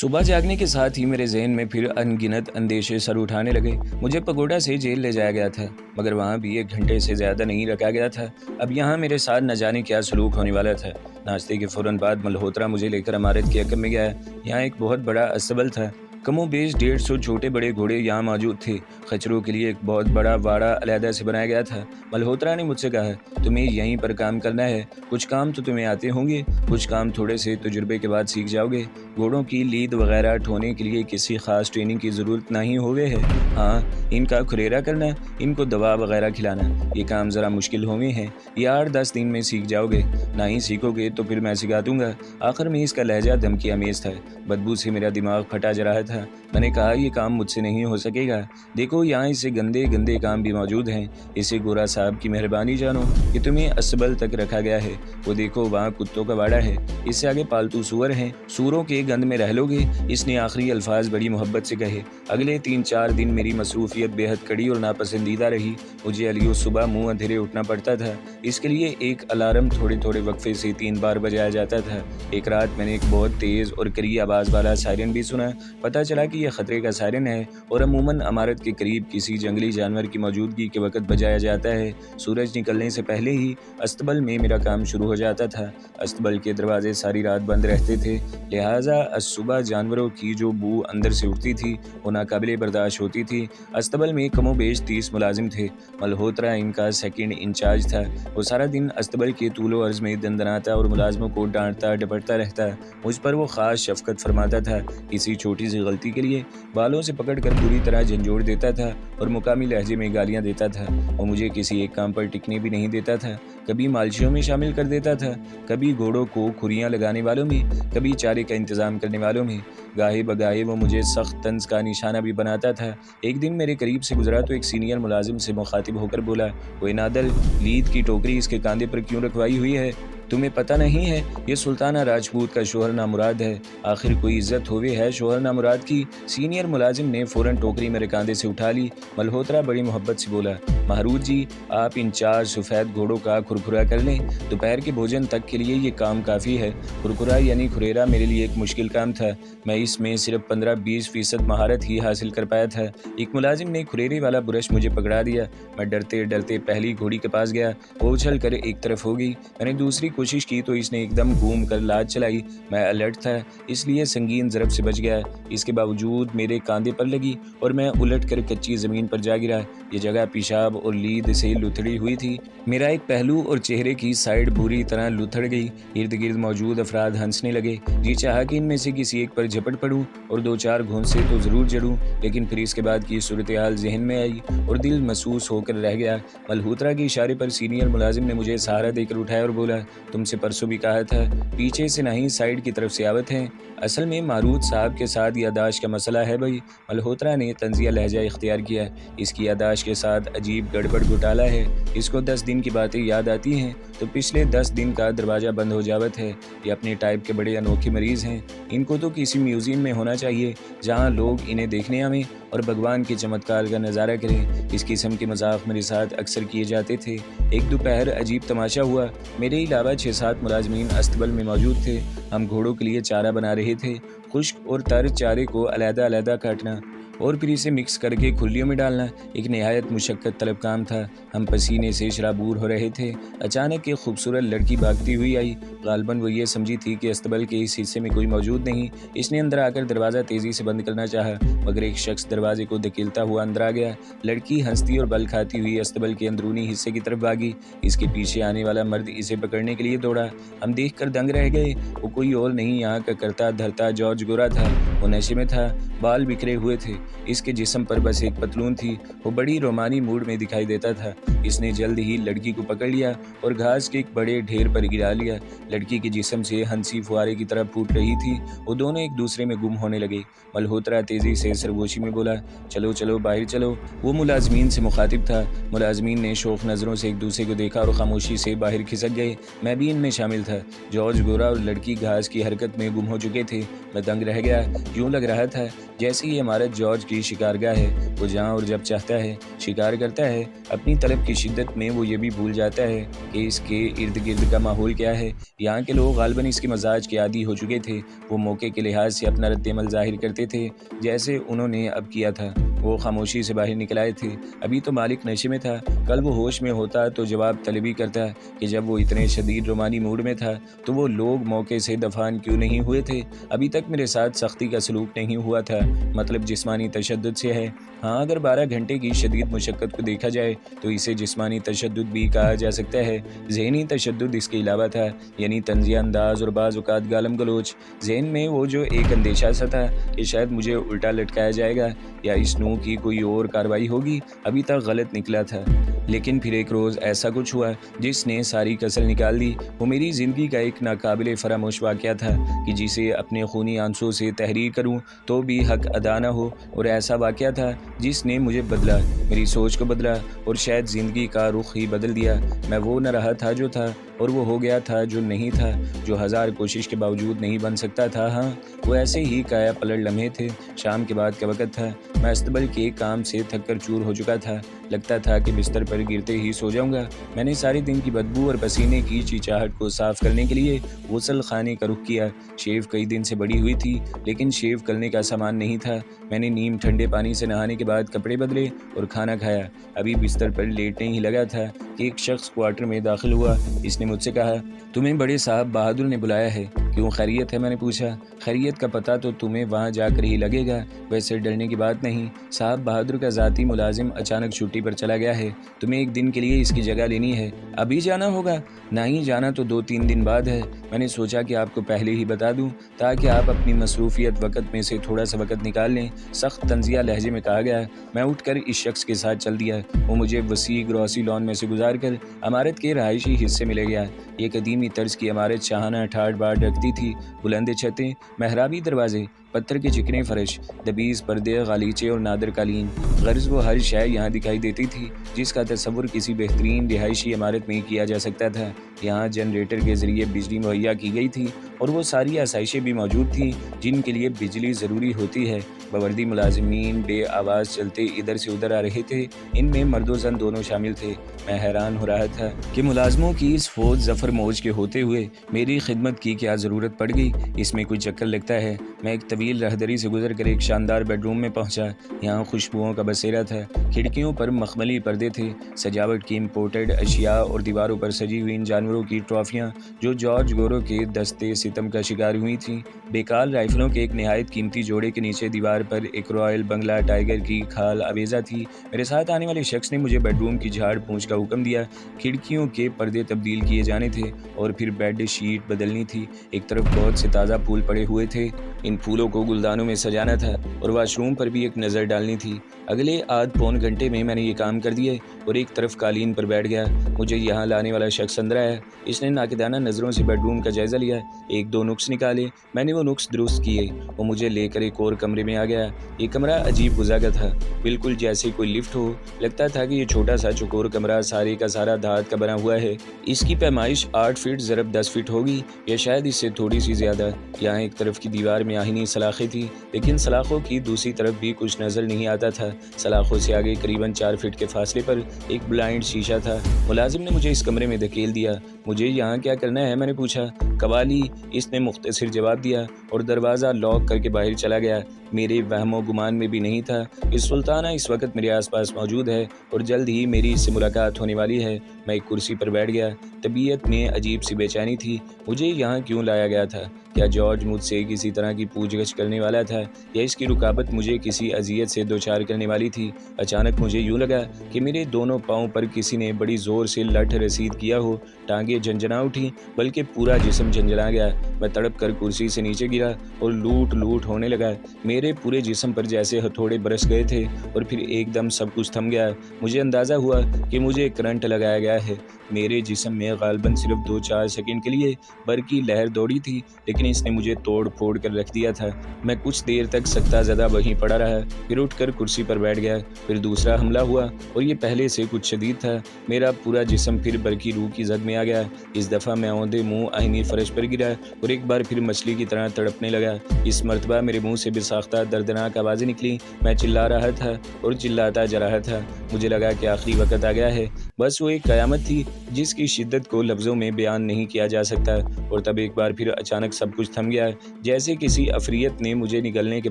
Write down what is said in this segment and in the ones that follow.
صبح جاگنے کے ساتھ ہی میرے ذہن میں پھر انگنت اندیشے سر اٹھانے لگے۔ مجھے پگوڑا سے جیل لے جایا گیا تھا، مگر وہاں بھی 1 گھنٹے سے زیادہ نہیں رکھا گیا تھا۔ اب یہاں میرے ساتھ نہ جانے کیا سلوک ہونے والا تھا۔ ناشتے کے فوراً بعد ملہوترا مجھے لے کر عمارت کے حکم میں گیا۔ یہاں ایک بہت بڑا استبل تھا۔ کم و بیش 150 چھوٹے بڑے گھوڑے یہاں موجود تھے۔ خچروں کے لیے ایک بہت بڑا واڑا علیحدہ سے بنایا گیا تھا۔ ملہوترا نے مجھ سے کہا، تمہیں یہیں پر کام کرنا ہے۔ کچھ کام تو تمہیں آتے ہوں گے، کچھ کام تھوڑے سے تجربے کے بعد سیکھ جاؤ گے۔ گھوڑوں کی لید وغیرہ ٹھونے کے لیے کسی خاص ٹریننگ کی ضرورت نہیں ہوئے ہے۔ ہاں، ان کا کھریرا کرنا، ان کو دوا وغیرہ کھلانا، یہ کام ذرا مشکل ہوئے ہیں۔ یہ 8-10 دن میں سیکھ جاؤ گے۔ نہ ہی سیکھو گے تو پھر میں سکھا دوں گا۔ آخر میں اس کا لہجہ دھمکی آمیز تھا۔ بدبو سے میرا دماغ پھٹا جا رہا تھا۔ میں نے کہا، یہ کام مجھ سے نہیں ہو سکے گا۔ دیکھو، یہاں اسے گندے گندے کام بھی موجود ہیں۔ اسے گورا صاحب کی مہربانی جانو کہ تمہیں اسبل تک رکھا گیا ہے۔ وہ دیکھو، وہاں کتوں کا واڑا ہے، اس سے آگے پالتو سور ہیں۔ سوروں کے گند میں رہ لو گے۔ اس نے آخری الفاظ بڑی محبت سے کہے۔ اگلے 3-4 دن میری مصروفیت بے حد کڑی اور ناپسندیدہ رہی۔ مجھے علیو صبح منہ اندھیرے اٹھنا پڑتا تھا۔ اس کے لیے ایک الارم تھوڑے تھوڑے وقفے سے 3 بار بجایا جاتا تھا۔ ایک رات میں نے ایک بہت تیز اور کری آواز والا سائرن بھی سنا۔ پتہ چلا کہ یہ خطرے کا سائرن ہے اور عموماً عمارت کے قریب کسی جنگلی جانور کی موجودگی کے وقت بجایا جاتا ہے۔ سورج نکلنے سے پہلے ہی استبل میں میرا کام شروع ہو جاتا تھا۔ استبل کے دروازے ساری رات بند رہتے تھے، لہٰذا صبح جانوروں کی جو بو اندر سے اٹھتی تھی وہ ناقابل برداشت ہوتی تھی۔ استبل میں کم و بیش 30 ملازم تھے۔ ملہوترا ان کا سیکنڈ انچارج تھا۔ وہ سارا دن استبل کے طول و عرض میں دندناتا اور ملازموں کو ڈانٹتا ڈپٹتا رہتا۔ مجھ پر وہ خاص شفقت فرماتا تھا۔ کسی چھوٹی سی غلطی کے لیے بالوں سے پکڑ کر پوری طرح جھنجھوڑ دیتا تھا اور مقامی لہجے میں گالیاں دیتا تھا۔ وہ مجھے کسی ایک کام پر ٹکنے بھی نہیں دیتا تھا۔ کبھی مالشیوں میں شامل کر دیتا تھا، کبھی گھوڑوں کو کھریاں لگانے والوں میں، کبھی چارے کا انتظام کرنے والوں میں۔ گاہے بگاہے وہ مجھے سخت طنز کا نشانہ بھی بناتا تھا۔ ایک دن میرے قریب سے گزرا تو ایک سینئر ملازم سے مخاطب ہو کر بولا، "اوے نادل، لید کی ٹوکری اس کے کاندھے پر کیوں رکھوائی ہوئی ہے؟ تمہیں پتہ نہیں ہے یہ سلطانہ راجپوت کا شوہر نامراد ہے۔ آخر کوئی عزت ہوئے ہے شوہر نامراد کی۔" سینئر ملازم نے فوراً ٹوکری میرے کاندھے سے اٹھا لی۔ ملہوترا بڑی محبت سے بولا، "مہروت جی، آپ ان 4 سفید گھوڑوں کا کھرکھرا کر لیں۔ دوپہر کے بھوجن تک کے لیے یہ کام کافی ہے۔ کھرکھرا یعنی کھریرا میرے لیے ایک مشکل کام تھا۔ میں اس میں صرف 15-20% مہارت ہی حاصل کر پایا تھا۔ ایک ملازم نے کھریرے والا برش مجھے پکڑا دیا۔ میں ڈرتے ڈرتے پہلی گھوڑی کے پاس گیا۔ وہ اچھل کر ایک طرف ہو گئی۔ میں نے دوسری کوشش کی تو اس نے ایک دم گھوم کر لاد چلائی۔ میں الرٹ تھا، اس لیے سنگین ضرب سے بچ گیا۔ اس کے باوجود میرے کاندھے پر لگی اور میں الٹ کر کچی زمین پر جا گرا۔ یہ جگہ پیشاب اور لید سے لتھڑی ہوئی تھی۔ میرا ایک پہلو اور چہرے کی سائیڈ بری طرح لتھڑ گئی۔ ارد گرد موجود افراد ہنسنے لگے۔ جی چاہا کہ ان میں سے کسی ایک پر جھپٹ پڑوں اور 2-4 گھونسے تو ضرور جڑوں، لیکن پھر اس کے بعد کی صورتحال ذہن میں آئی اور دل محسوس ہو کر رہ گیا۔ ملہوترا کے اشارے پر سینئر ملازم نے مجھے سہارا دے کر اٹھایا اور بولا، "تم سے پرسوں بھی کہا تھا، پیچھے سے نہیں سائیڈ کی طرف سے آوت ہیں۔ اصل میں مہروت صاحب کے ساتھ یادداشت کا مسئلہ ہے بھائی۔" ملہوترا نے طنزیہ لہجہ اختیار کیا۔ "اس کی یادداشت کے ساتھ عجیب گڑبڑ گھوٹالہ ہے۔ اس کو 10 دن کی باتیں یاد آتی ہیں تو پچھلے 10 دن کا دروازہ بند ہو جاوت ہے۔ یہ اپنے ٹائپ کے بڑے انوکھے مریض ہیں۔ ان کو تو کسی میوزیم میں ہونا چاہیے جہاں لوگ انہیں دیکھنے آویں اور بھگوان کے چمتکار کا نظارہ کریں۔ اس قسم کے مذاق میرے ساتھ اکثر کیے جاتے تھے۔ ایک دوپہر عجیب تماشا ہوا۔ میرے علاوہ 6-7 ملازمین استبل میں موجود تھے۔ ہم گھوڑوں کے لیے چارہ بنا رہے تھے۔ خشک اور تر چارے کو علیحدہ علیحدہ کاٹنا اور پھر اسے مکس کر کے کھلیوں میں ڈالنا ایک نہایت مشقت طلب کام تھا۔ ہم پسینے سے شرابور ہو رہے تھے۔ اچانک ایک خوبصورت لڑکی بھاگتی ہوئی آئی۔ غالباً وہ یہ سمجھی تھی کہ استبل کے اس حصے میں کوئی موجود نہیں۔ اس نے اندر آ کر دروازہ تیزی سے بند کرنا چاہا، مگر ایک شخص دروازے کو دھکیلتا ہوا اندر آ گیا۔ لڑکی ہنستی اور بل کھاتی ہوئی استبل کے اندرونی حصے کی طرف بھاگی۔ اس کے پیچھے آنے والا مرد اسے پکڑنے کے لیے دوڑا۔ ہم دیکھ کر دنگ رہ گئے۔ وہ کوئی اور نہیں، یہاں کا کرتا دھرتا جارج گورا تھا۔ وہ نشے میں تھا، بال بکھرے ہوئے تھے۔ اس کے جسم پر بس ایک پتلون تھی۔ وہ بڑی رومانی موڈ میں دکھائی دیتا تھا۔ اس نے جلد ہی لڑکی کو پکڑ لیا اور گھاس کے ایک بڑے ڈھیر پر گرا لیا۔ لڑکی کے جسم سے ہنسی فوارے کی طرح پھوٹ رہی تھی۔ وہ دونوں ایک دوسرے میں گم ہونے لگے۔ ملہوترا تیزی سے سرگوشی میں بولا، "چلو چلو باہر چلو۔" وہ ملازمین سے مخاطب تھا۔ ملازمین نے شوق نظروں سے ایک دوسرے کو دیکھا اور خاموشی سے باہر کھسک گئے۔ میں بھی ان میں شامل تھا۔ جارج گورا اور لڑکی گھاس کی حرکت میں گم ہو چکے تھے۔ میں دنگ رہ گیا۔ یوں لگ رہا تھا جیسے یہ عمارت جارج جارج کی شکارگاہ ہے، وہ جہاں اور جب چاہتا ہے شکار کرتا ہے۔ اپنی طلب کی شدت میں وہ یہ بھی بھول جاتا ہے کہ اس کے ارد گرد کا ماحول کیا ہے۔ یہاں کے لوگ غالباً اس کے مزاج کے عادی ہو چکے تھے۔ وہ موقع کے لحاظ سے اپنا رد عمل ظاہر کرتے تھے، جیسے انہوں نے اب کیا تھا۔ وہ خاموشی سے باہر نکل آئے تھے۔ ابھی تو مالک نشے میں تھا، کل وہ ہوش میں ہوتا تو جواب طلبی کرتا کہ جب وہ اتنے شدید رومانی موڈ میں تھا تو وہ لوگ موقع سے دفان کیوں نہیں ہوئے تھے۔ ابھی تک میرے ساتھ سختی کا سلوک نہیں ہوا تھا، مطلب جسمانی تشدد سے ہے۔ ہاں، اگر 12 گھنٹے کی شدید مشقت کو دیکھا جائے تو اسے جسمانی تشدد بھی کہا جا سکتا ہے۔ ذہنی تشدد اس کے علاوہ تھا، یعنی طنزیہ انداز اور بعض اوقات گالم گلوچ۔ ذہن میں وہ جو ایک اندیشہ سا تھا کہ شاید مجھے الٹا لٹکایا جائے گا یا اس نوع کی کوئی اور کارروائی ہوگی، ابھی تک غلط نکلا تھا۔ لیکن پھر ایک روز ایسا کچھ ہوا جس نے ساری کسر نکال دی۔ وہ میری زندگی کا ایک ناقابل فراموش واقعہ تھا کہ جسے اپنے خونی آنسوں سے تحریر کروں تو بھی حق ادا نہ ہو، اور ایسا واقعہ تھا جس نے مجھے بدلا، میری سوچ کو بدلا اور شاید زندگی کا رخ ہی بدل دیا۔ میں وہ نہ رہا تھا جو تھا، اور وہ ہو گیا تھا جو نہیں تھا، جو ہزار کوشش کے باوجود نہیں بن سکتا تھا۔ ہاں، وہ ایسے ہی کایا پلٹ لمحے تھے۔ شام کے بعد کا وقت تھا، میں استقبل کے کام سے تھک کر چور ہو چکا تھا، لگتا تھا کہ بستر پر گرتے ہی سو جاؤں گا۔ میں نے سارے دن کی بدبو اور پسینے کی چیچاہٹ کو صاف کرنے کے لیے غسل خانے کا رخ کیا۔ شیو کئی دن سے بڑی ہوئی تھی، لیکن شیو کرنے کا سامان نہیں تھا۔ میں نے نیم ٹھنڈے پانی سے نہانے کے بعد کپڑے بدلے اور کھانا کھایا۔ ابھی بستر پر لیٹنے ہی لگا تھا کہ ایک شخص کوارٹر میں داخل ہوا۔ اس نے مجھ سے کہا، تمہیں بڑے صاحب بہادر نے بلایا ہے۔ کیوں، خیریت ہے؟ میں نے پوچھا۔ خیریت کا پتہ تو تمہیں وہاں جا کر ہی لگے گا، ویسے ڈرنے کی بات نہیں۔ صاحب بہادر کا ذاتی ملازم اچانک چھٹی پر چلا گیا ہے، تمہیں ایک دن کے لیے اس کی جگہ لینی ہے۔ ابھی جانا ہوگا؟ نہیں، جانا تو 2-3 دن بعد ہے۔ میں نے سوچا کہ آپ کو پہلے ہی بتا دوں تاکہ آپ اپنی مصروفیت وقت میں سے تھوڑا سا وقت نکال لیں، سخت طنزیہ لہجے میں کہا گیا۔ میں اٹھ کر اس شخص کے ساتھ چل دیا۔ وہ مجھے وسیع گروسی لان میں سے گزار کر عمارت کے رہائشی حصے میں لے گیا۔ یہ قدیمی طرز کی عمارت شاہانہ ٹھاٹ باٹ رکھتی تھی، بلند چھتیں، محرابی دروازے، پتھر کے چکنے فرش، دبیز پردے، غالیچے اور نادر قالین۔ غرض وہ ہر شے یہاں دکھائی دیتی تھی جس کا تصور کسی بہترین رہائشی عمارت میں کیا جا سکتا تھا۔ یہاں جنریٹر کے ذریعے بجلی مہیا کی گئی تھی اور وہ ساری آسائشیں بھی موجود تھیں جن کے لیے بجلی ضروری ہوتی ہے۔ باوردی ملازمین بے آواز چلتے ادھر سے ادھر آ رہے تھے، ان میں مرد و زن دونوں شامل تھے۔ میں حیران ہو رہا تھا کہ ملازموں کی اس فوج ظفر موج کے ہوتے ہوئے میری خدمت کی کیا ضرورت پڑ گئی، اس میں کوئی چکر لگتا ہے۔ میں ایک طویل راہدری سے گزر کر ایک شاندار بیڈ روم میں پہنچا۔ یہاں خوشبوؤں کا بسیرا تھا، کھڑکیوں پر مخملی پردے تھے، سجاوٹ کی امپورٹڈ اشیاء اور دیواروں پر سجی ہوئی ان جانوروں کی ٹرافیاں جو جارج گورو کے دستے ستم کا شکار ہوئی تھیں۔ بیکال رائفلوں کے ایک نہایت قیمتی جوڑے کے نیچے دیوار پر ایک رائل بنگلہ ٹائیگر کی کھال آویزہ تھی۔ میرے ساتھ آنے والے شخص نے مجھے بیڈ روم کی جھاڑ پونچھ کا حکم دیا۔ کھڑکیوں کے پردے تبدیل کیے جانے تھے اور پھر بیڈ شیٹ بدلنی تھی۔ ایک طرف بہت سے تازہ پھول پڑے ہوئے تھے، ان پھولوں کو گلدانوں میں سجانا تھا اور واش روم پر بھی ایک نظر ڈالنی تھی۔ اگلے آدھ پون گھنٹے میں نے یہ کام کر دیے اور ایک طرف قالین پر بیٹھ گیا۔ مجھے یہاں لانے والا شخص اندر آیا۔ اس نے ناقدانہ نظروں سے بیڈ روم کا جائزہ لیا، 1-2 نقص نکالے۔ میں نے وہ نقص درست کیے۔ وہ مجھے لے کر ایک اور کمرے میں آ گیا۔ یہ کمرہ عجیب گزاگا تھا، بالکل جیسے کوئی لفٹ ہو۔ لگتا تھا کہ یہ چھوٹا سا چوکور کمرہ سارے کا سارا دھات کا بنا ہوا ہے۔ اس کی پیمائش 8 فٹ ضرب 10 فٹ ہوگی یا شاید اس سے تھوڑی سی زیادہ۔ یہاں ایک طرف کی دیوار میں آہنی سلاخیں تھیں، لیکن سلاخوں کی دوسری طرف بھی کچھ نظر نہیں آتا تھا۔ سلاخوں سے آگے قریباً 4 فٹ کے فاصلے پر ایک بلائنڈ شیشہ تھا۔ ملازم نے مجھے اس کمرے میں دھکیل دیا۔ مجھے یہاں کیا کرنا ہے؟ میں نے پوچھا۔ قوالی، اس نے مختصر جواب دیا اور دروازہ لاک کر کے باہر چلا گیا۔ میرے وہم و گمان میں بھی نہیں تھا کہ سلطانہ اس وقت میرے آس پاس موجود ہے اور جلد ہی میری اس سے ملاقات ہونے والی ہے۔ میں ایک کرسی پر بیٹھ گیا۔ طبیعت میں عجیب سی بے چینی تھی۔ مجھے یہاں کیوں لایا گیا تھا؟ کیا جارج مجھ سے کسی طرح کی پوچھ گچھ کرنے والا تھا یا اس کی رکاوٹ مجھے کسی اذیت سے دوچار کرنے والی تھی؟ اچانک مجھے یوں لگا کہ میرے دونوں پاؤں پر کسی نے بڑی زور سے لٹھ رسید کیا ہو۔ ٹانگیں جھنجھنا اٹھی، بلکہ پورا جسم جھنجھنا گیا۔ میں تڑپ کر کرسی سے نیچے گرا اور لوٹ ہونے لگا۔ میرے پورے جسم پر جیسے ہتھوڑے برس گئے تھے اور پھر ایک دم سب کچھ تھم گیا۔ مجھے اندازہ ہوا کہ مجھے کرنٹ لگایا گیا ہے۔ میرے جسم میں غالباً صرف 2-4 سیکنڈ کے لیے برقی لہر دوڑی تھی، لیکن اس نے مجھے توڑ پھوڑ کر رکھ دیا تھا۔ میں کچھ دیر تک سکتہ زدہ وہیں پڑا رہا، پھر اٹھ کر کرسی پر بیٹھ گیا۔ پھر دوسرا حملہ ہوا اور یہ پہلے سے کچھ شدید تھا۔ میرا پورا جسم پھر برقی روح کی زد میں آ گیا۔ اس دفعہ میں اوندے منہ آہنی فرش پر گرا اور ایک بار پھر مچھلی کی طرح تڑپنے لگا۔ اس مرتبہ میرے منہ سے بے ساختہ رفتہ دردناک آوازیں نکلی۔ میں چلا رہا تھا اور چلاتا جا رہا تھا۔ مجھے لگا کہ آخری وقت آ گیا ہے، بس وہ ایک قیامت تھی جس کی شدت کو لفظوں میں بیان نہیں کیا جا سکتا۔ اور تب ایک بار پھر اچانک سب کچھ تھم گیا، جیسے کسی عفریت نے مجھے نگلنے کے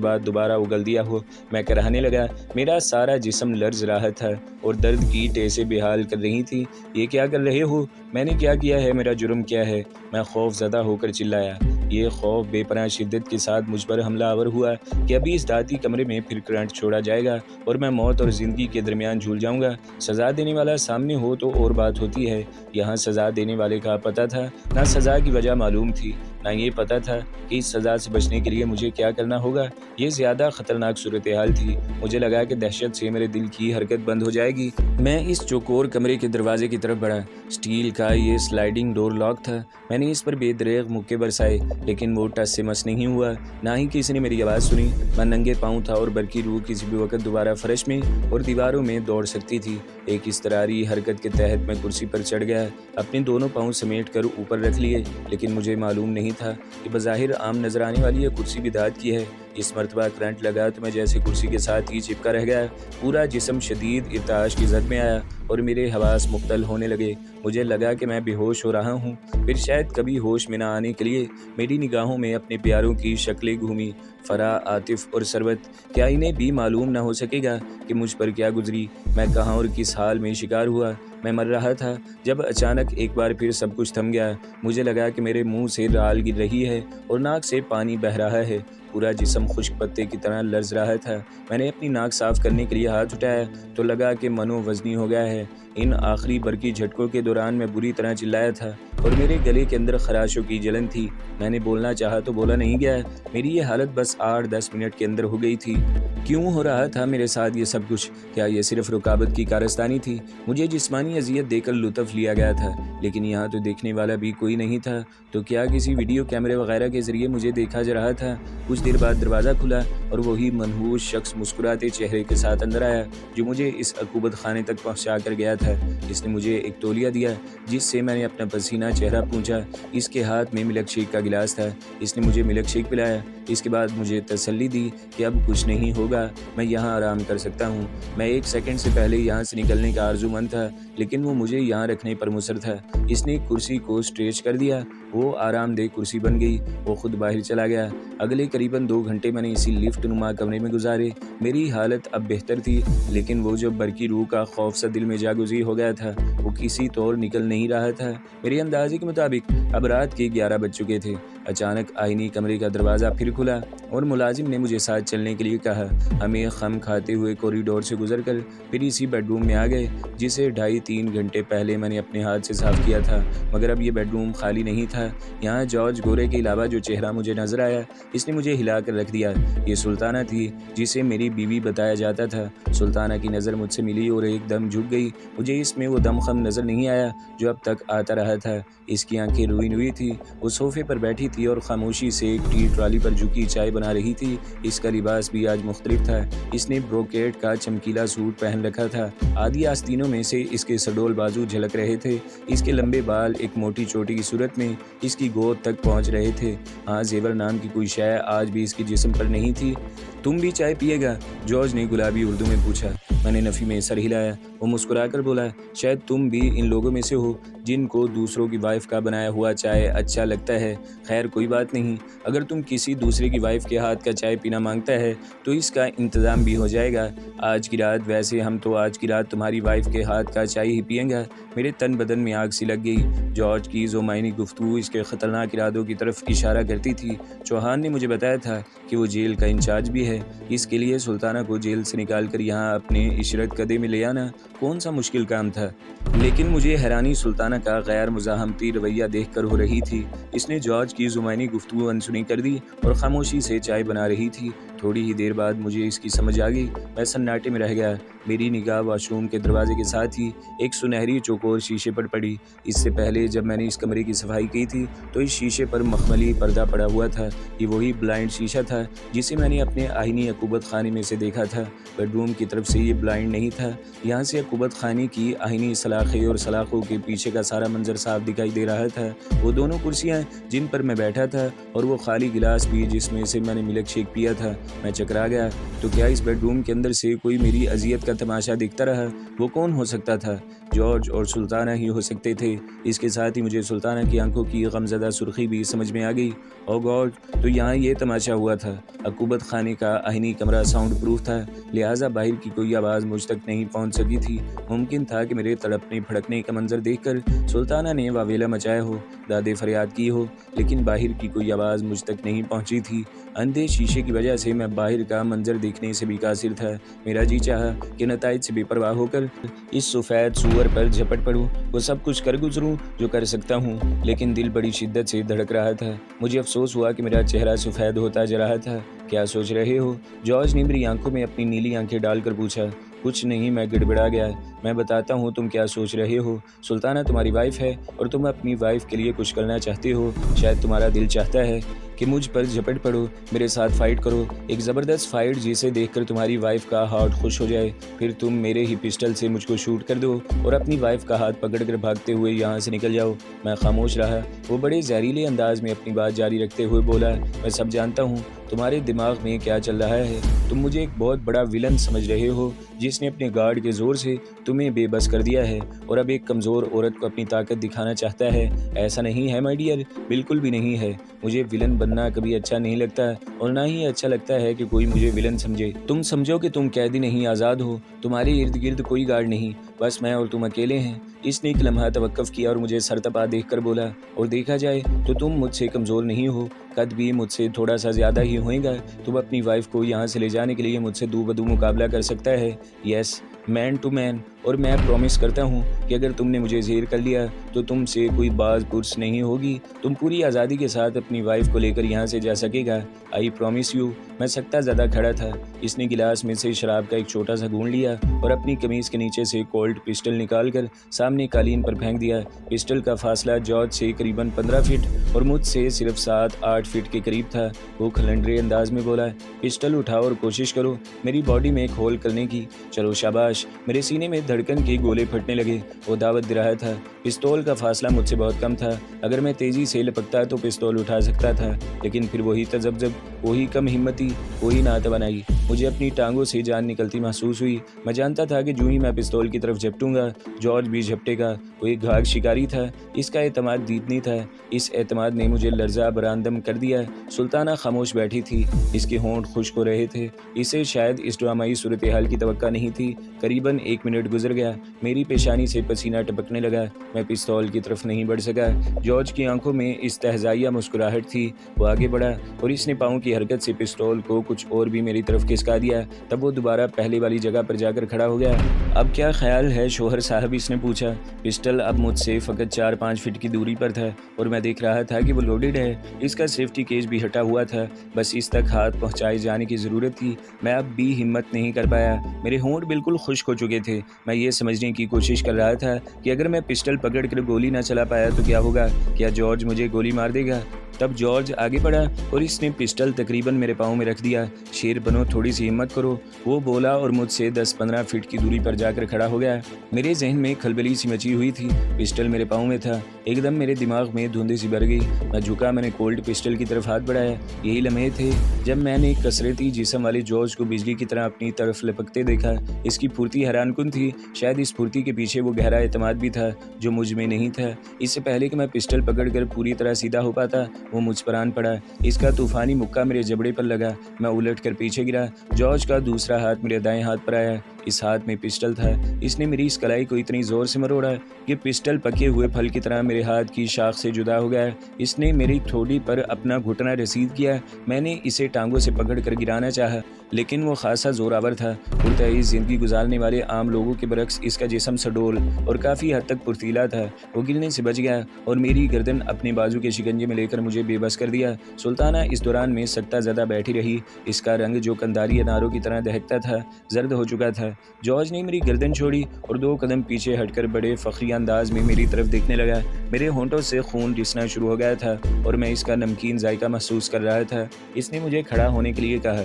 بعد دوبارہ اگل دیا ہو۔ میں کراہنے لگا، میرا سارا جسم لرز رہا تھا اور درد کی ٹیسیں بحال کر رہی تھی۔ یہ کیا کر رہے ہو؟ میں نے کیا کیا ہے؟ میرا جرم کیا ہے؟ میں خوف زدہ ہو کر چلایا۔ یہ خوف بے پناہ شدت کے ساتھ مجھ پر حملہ آور ہوا کہ ابھی اس دھاتی کمرے میں پھر کرنٹ چھوڑا جائے گا اور میں موت اور زندگی کے درمیان جھول جاؤں گا۔ سزا دینے والا سامنے ہو تو اور بات ہوتی ہے، یہاں سزا دینے والے کا پتہ تھا، نہ سزا کی وجہ معلوم تھی، نہ یہ پتہ تھا کہ اس سزا سے بچنے کے لیے مجھے کیا کرنا ہوگا۔ یہ زیادہ خطرناک صورتحال تھی۔ مجھے لگا کہ دہشت سے میرے دل کی حرکت بند ہو جائے گی۔ میں اس چوکور کمرے کے دروازے کی طرف بڑھا۔ سٹیل کا یہ سلائیڈنگ ڈور لاک تھا۔ میں نے اس پر بے دریغ مکے برسائے، لیکن وہ ٹس سے مس نہیں ہوا، نہ ہی کسی نے میری آواز سنی۔ میں ننگے پاؤں تھا اور برقی روح کسی بھی وقت دوبارہ فرش میں اور دیواروں میں دوڑ سکتی تھی۔ ایک اضطراری حرکت کے تحت میں کرسی پر چڑھ گیا، اپنے دونوں پاؤں سمیٹ کر اوپر رکھ لیے، لیکن مجھے معلوم نہیں تھا کہ بظاہر عام نظر آنے والی یہ کرسی بھی دھات کی ہے۔ اس مرتبہ کرنٹ لگا تو میں جیسے کرسی کے ساتھ ہی چپکا رہ گیا۔ پورا جسم شدید ارتعاش کی زد میں آیا اور میرے حواس مختل ہونے لگے۔ مجھے لگا کہ میں بے ہوش ہو رہا ہوں۔ پھر شاید کبھی ہوش میں نہ آنے کے لیے میری نگاہوں میں اپنے پیاروں کی شکلیں گھومی، فرح، عاطف اور ثروت۔ کیا انہیں بھی معلوم نہ ہو سکے گا کہ مجھ پر کیا گزری، میں کہاں اور کس حال میں شکار ہوا؟ میں مر رہا تھا جب اچانک ایک بار پھر سب کچھ تھم گیا۔ مجھے لگا کہ میرے منہ سے رال گر رہی ہے اور ناک سے پانی بہہ رہا ہے۔ پورا جسم خشک پتے کی طرح لرز رہا تھا۔ میں نے اپنی ناک صاف کرنے کے لیے ہاتھ اٹھایا تو لگا کہ منو وزنی ہو گیا ہے۔ ان آخری برقی جھٹکوں کے دوران میں بری طرح چلایا تھا اور میرے گلے کے اندر خراشوں کی جلن تھی۔ میں نے بولنا چاہا تو بولا نہیں گیا۔ میری یہ حالت بس 8-10 منٹ کے اندر ہو گئی تھی۔ کیوں ہو رہا تھا میرے ساتھ یہ سب کچھ؟ کیا یہ صرف رکابت کی کارستانی تھی؟ مجھے جسمانی اذیت دے کر لطف لیا گیا تھا، لیکن یہاں تو دیکھنے والا بھی کوئی نہیں تھا۔ تو کیا کسی ویڈیو کیمرے وغیرہ کے ذریعے مجھے دیکھا جا رہا تھا؟ کچھ دیر بعد دروازہ کھلا اور وہی منحوس شخص مسکراتے چہرے کے ساتھ اندر آیا جو مجھے اس عقوبت خانے تک پہنچا کر گیا تھا۔ اس نے مجھے ایک تولیہ دیا جس سے میں نے اپنا پسینہ چہرہ پونچھا۔ اس کے ہاتھ میں ملک شیک کا گلاس تھا۔ اس نے مجھے ملک شیک پلایا۔ اس کے بعد مجھے تسلی دی کہ اب کچھ نہیں ہوگا، میں یہاں آرام کر سکتا ہوں۔ میں 1 سیکنڈ سے پہلے یہاں سے نکلنے کا آرزو مند تھا، لیکن وہ مجھے یہاں رکھنے پر مصر تھا۔ اس نے کرسی کو اسٹریچ کر دیا، وہ آرام دہ کرسی بن گئی۔ وہ خود باہر چلا گیا۔ اگلے قریباً 2 گھنٹے میں نے اسی لفٹ نما کمرے میں گزارے۔ میری حالت اب بہتر تھی، لیکن وہ جو برقی روح کا خوف سا دل میں جاگزی ہو گیا تھا وہ کسی طور نکل نہیں رہا تھا۔ میرے اندازے کے مطابق اب رات کے 11 بج چکے تھے۔ اچانک آئینی کمرے کا دروازہ پھر کھلا اور ملازم نے مجھے ساتھ چلنے کے لیے کہا۔ ہمیں خم کھاتے ہوئے کوریڈور سے گزر کر پھر اسی بیڈ روم میں آ گئے جسے 2.5-3 گھنٹے پہلے میں نے اپنے ہاتھ سے صاف کیا تھا، مگر اب یہ بیڈ روم خالی نہیں تھا۔ یہاں جارج گورے کے علاوہ جو چہرہ مجھے نظر آیا اس نے مجھے ہلا کر رکھ دیا۔ یہ سلطانہ تھی جسے میری بیوی بتایا جاتا تھا۔ سلطانہ کی نظر مجھ سے ملی اور ایک دم جھک گئی۔ مجھے اس میں وہ دم خم نظر نہیں آیا جو اب تک آتا رہا تھا۔ اس کی آنکھیں روئی ہوئی تھی، وہ صوفے پر بیٹھی تھی اور خاموشی سے ایک ٹی ٹرالی پر جھکی چائے بنا رہی تھی۔ اس کا لباس بھی آج مختلف تھا۔ اس نے بروکیٹ کا چمکیلا سوٹ پہن رکھا تھا، آدھی آستینوں میں سے اس کے سڈول بازو جھلک رہے تھے۔ اس کے لمبے بال ایک موٹی چوٹی کی صورت میں اس کی گود تک پہنچ رہے تھے۔ ہاں، زیور نام کی کوئی شے آج بھی اس کے جسم پر نہیں تھی۔ تم بھی چائے پیے گا؟ جارج نے گلابی اردو میں پوچھا۔ میں نے نفی میں سر ہلایا۔ وہ مسکرا کر بولا، شاید تم بھی ان لوگوں میں سے ہو جن کو دوسروں کی وائف کا بنایا ہوا چائے اچھا لگتا ہے۔ خیر کوئی بات نہیں، اگر تم کسی دوسرے کی وائف کے ہاتھ کا چائے پینا مانگتا ہے تو اس کا انتظام بھی ہو جائے گا آج کی رات۔ ویسے ہم تو آج کی رات تمہاری وائف کے ہاتھ کا چائے ہی پئیں گا۔ میرے تن بدن میں آگ سی لگ گئی۔ جارج کی زومائنی گفتگو اس کے خطرناک ارادوں کی طرف اشارہ کرتی تھی۔ چوہان نے مجھے بتایا تھا کہ وہ جیل کا انچارج بھی ہے۔ اس کے لیے سلطانہ کو جیل سے نکال کر یہاں اپنے عشرت قدے میں لے آنا کون سا مشکل کام تھا، لیکن مجھے حیرانی سلطانہ کا غیر مزاحمتی رویہ دیکھ کر ہو رہی تھی۔ اس نے جارج کی زمینی گفتگو انسنی کر دی اور خاموشی سے چائے بنا رہی تھی۔ تھوڑی ہی دیر بعد مجھے اس کی سمجھ آ گئی۔ میں سناٹے میں رہ گیا۔ میری نگاہ واش روم کے دروازے کے ساتھ ہی ایک سنہری چوکور شیشے پر پڑی۔ اس سے پہلے جب میں نے اس کمرے کی صفائی کی تھی تو اس شیشے پر مخملی پردہ پڑا ہوا تھا۔ یہ وہی بلائنڈ شیشہ تھا جسے میں نے اپنے آئینی عقوبت خانے میں سے دیکھا تھا۔ بیڈ روم کی طرف سے یہ بلائنڈ نہیں تھا۔ یہاں سے عقوبت خانے کی آئینی سلاخیں اور سلاخوں کے پیچھے کا سارا منظر صاف دکھائی دے رہا تھا۔ وہ دونوں کرسیاں جن پر میں بیٹھا تھا اور وہ خالی گلاس بھی جس میں سے میں نے ملک شیک پیا تھا میں چکرا گیا۔ تو کیا اس بیڈ روم کے اندر سے کوئی میری اذیت کا تماشا دیکھتا رہا؟ وہ کون ہو سکتا تھا؟ جارج اور سلطانہ ہی ہو سکتے تھے۔ اس کے ساتھ ہی مجھے سلطانہ کی آنکھوں کی غمزدہ سرخی بھی سمجھ میں آ گئی۔ او گاڈ! تو یہاں یہ تماشا ہوا تھا۔ عقوبت خانے کا آہنی کمرہ ساؤنڈ پروف تھا، لہٰذا باہر کی کوئی آواز مجھ تک نہیں پہنچ سکی تھی۔ ممکن تھا کہ میرے تڑپنے پھڑکنے کا منظر دیکھ کر سلطانہ نے واویلا مچایا ہو، داد فریاد کی ہو، لیکن باہر کی کوئی آواز مجھ تک نہیں پہنچی تھی۔ اندھے شیشے کی وجہ سے میں باہر کا منظر دیکھنے سے بھی قاصر تھا۔ میرا جی چاہا کہ نتائج سے بے پرواہ ہو کر اس سفید سور پر جھپٹ پڑوں، وہ سب کچھ کر گزروں جو کر سکتا ہوں، لیکن دل بڑی شدت سے دھڑک رہا تھا۔ مجھے افسوس ہوا کہ میرا چہرہ سفید ہوتا جا رہا تھا۔ کیا سوچ رہے ہو؟ جارج نے میری آنکھوں میں اپنی نیلی آنکھیں ڈال کر پوچھا۔ کچھ نہیں، میں گڑبڑا گیا۔ میں بتاتا ہوں تم کیا سوچ رہے ہو۔ سلطانہ تمہاری وائف ہے اور تم اپنی وائف کے لیے کچھ کرنا چاہتے ہو۔ شاید تمہارا دل چاہتا ہے کہ مجھ پر جھپٹ پڑو، میرے ساتھ فائٹ کرو، ایک زبردست فائٹ جسے دیکھ کر تمہاری وائف کا ہارٹ خوش ہو جائے، پھر تم میرے ہی پسٹل سے مجھ کو شوٹ کر دو اور اپنی وائف کا ہاتھ پکڑ کر بھاگتے ہوئے یہاں سے نکل جاؤ۔ میں خاموش رہا۔ وہ بڑے زہریلے انداز میں اپنی بات جاری رکھتے ہوئے بولا، میں سب جانتا ہوں تمہارے دماغ میں کیا چل رہا ہے۔ تم مجھے ایک بہت بڑا ولن سمجھ رہے ہو جس نے اپنے گارڈ کے زور سے تمہیں بے بس کر دیا ہے اور اب ایک کمزور عورت کو اپنی طاقت دکھانا چاہتا ہے۔ ایسا نہیں ہے مائی ڈیئر، بالکل بھی نہیں ہے۔ مجھے ولن بننا کبھی اچھا نہیں لگتا اور نہ ہی اچھا لگتا ہے کہ کوئی مجھے ولن سمجھے۔ تم سمجھو کہ تم قیدی نہیں آزاد ہو، تمہارے ارد گرد کوئی گارڈ نہیں، بس میں اور تم اکیلے ہیں۔ اس نے ایک لمحہ توقف کیا اور مجھے سر تپا دیکھ کر بولا، اور دیکھا جائے تو تم مجھ سے کمزور نہیں ہو، قد بھی مجھ سے تھوڑا سا زیادہ ہی ہوئے گا۔ تم اپنی وائف کو یہاں سے لے جانے کے لیے مجھ سے دو بدو مقابلہ کر سکتا ہے، یس، مین ٹو مین، اور میں پرومس کرتا ہوں کہ اگر تم نے مجھے زیر کر لیا تو تم سے کوئی باز پرس نہیں ہوگی، تم پوری آزادی کے ساتھ اپنی وائف کو لے کر یہاں سے جا سکے گا، آئی پرومس یو۔ میں سکتا زدہ کھڑا تھا۔ اس نے گلاس میں سے شراب کا ایک چھوٹا سا گھونٹ لیا اور اپنی قمیض کے نیچے سے کولٹ پسٹل نکال کر سامنے قالین پر پھینک دیا۔ پسٹل کا فاصلہ جارج سے قریباً 15 فٹ اور مجھ سے صرف 7-8 فٹ کے قریب تھا۔ وہ کھلنڈرے انداز میں بولا، پسٹل اٹھاؤ اور کوشش کرو میری باڈی میں ایک ہول کرنے کی، چلو شاباش۔ میرے سینے میں دھڑکن کے گولے پھٹنے لگے۔ وہ دعوت دے رہا تھا۔ پستول کا فاصلہ مجھ سے بہت کم تھا، اگر میں تیزی سے لپکتا تو پستول اٹھا سکتا تھا، لیکن پھر وہی تذبذب، وہی کم ہمتی، وہی ناتوانائی۔ مجھے اپنی ٹانگوں سے جان نکلتی محسوس ہوئی۔ میں جانتا تھا کہ جو ہی میں پستول کی طرف جھپٹوں گا جارج بھی جھپٹے گا۔ وہ ایک گھاگ شکاری تھا، اس کا اعتماد دیدنی تھا، اس اعتماد نے مجھے لرزہ براندم کر دیا۔ سلطانہ خاموش بیٹھی تھی، اس کے ہونٹ خشک ہو رہے تھے۔ اسے شاید اس ڈرامائی صورتحال کی توقع نہیں تھی۔ قریباً 1 منٹ گزر گیا، میری پیشانی سے پسینہ ٹپکنے لگا، میں پستول کی طرف نہیں بڑھ سکا۔ جارج کی آنکھوں میں استہزائیہ مسکراہٹ تھی۔ وہ آگے بڑھا اور اس نے پاؤں کی حرکت سے پستول کو کچھ اور بھی میری طرف کھسکا دیا۔ تب وہ دوبارہ پہلے والی جگہ پر جا کر کھڑا ہو گیا۔ اب کیا خیال ہے شوہر صاحب؟ اس نے پوچھا۔ پسٹل اب مجھ سے فقط 4-5 فٹ کی دوری پر تھا اور میں دیکھ رہا تھا کہ وہ لوڈڈ ہے۔ اس کا سیفٹی کیج بھی ہٹا ہوا تھا، بس اس تک ہاتھ پہنچائے جانے کی ضرورت تھی۔ میں اب بھی ہمت نہیں کر پایا، میرے ہونٹ بالکل خشک ہو چکے تھے۔ میں یہ سمجھنے کی کوشش کر رہا تھا کہ اگر میں پسٹل پکڑ کر گولی نہ چلا پایا تو کیا ہوگا؟ کیا جارج مجھے گولی مار دے گا؟ تب جارج آگے بڑھا اور اس نے پسٹل تقریباً میرے پاؤں میں رکھ دیا۔ شیر بنو، تھوڑی سی ہمت کرو، وہ بولا اور مجھ سے 10-15 فٹ کی دوری پر جا کر کھڑا ہو گیا۔ میرے ذہن میں کھلبلی سی مچی ہوئی تھی، پسٹل میرے پاؤں میں تھا۔ ایک دم میرے دماغ میں دھندیں سی بھر گئی۔ میں جھکا، میں نے کولڈ پسٹل کی طرف ہاتھ بڑھایا۔ یہی لمحے تھے جب میں نے کثرتی جسم والے جارج کو بجلی کی طرح اپنی طرف لپکتے دیکھا۔ اس کی پھرتی حیران کن تھی، شاید اس پھرتی کے پیچھے وہ گہرا اعتماد بھی تھا جو مجھ میں نہیں تھا۔ اس سے پہلے کہ میں پسٹل پکڑ کر پوری طرح سیدھا ہو پاتا، وہ مجھ پر آن پڑا۔ اس کا طوفانی مکہ میرے جبڑے پر لگا، میں الٹ کر پیچھے گرا۔ جارج کا دوسرا ہاتھ میرے دائیں ہاتھ پر آیا، اس ہاتھ میں پسٹل تھا۔ اس نے میری اس کلائی کو اتنی زور سے مروڑا کہ پسٹل پکے ہوئے پھل کی طرح میرے ہاتھ کی شاخ سے جدا ہو گیا۔ اس نے میری ٹھوڑی پر اپنا گھٹنا رسید کیا۔ میں نے اسے ٹانگوں سے پکڑ کر گرانا چاہا، لیکن وہ خاصا زور آور تھا۔ پرتعیش زندگی گزارنے والے عام لوگوں کے برعکس اس کا جسم سڈول اور کافی حد تک پرتیلا تھا۔ وہ گرنے سے بچ گیا اور میری گردن اپنے بازو کے شکنجے میں لے کر مجھے بے بس کر دیا۔ سلطانہ اس دوران میں سکتہ زدہ بیٹھی رہی، اس کا رنگ جو کنداری اناروں کی طرح دہکتا تھا زرد ہو چکا تھا۔ جارج نے میری گردن چھوڑی اور 2 قدم پیچھے ہٹ کر بڑے فخری انداز میں میری طرف دیکھنے لگا۔ میرے ہونٹوں سے خون رسنا شروع ہو گیا تھا اور میں اس کا نمکین ذائقہ محسوس کر رہا تھا۔ اس نے مجھے کھڑا ہونے کے لیے کہا۔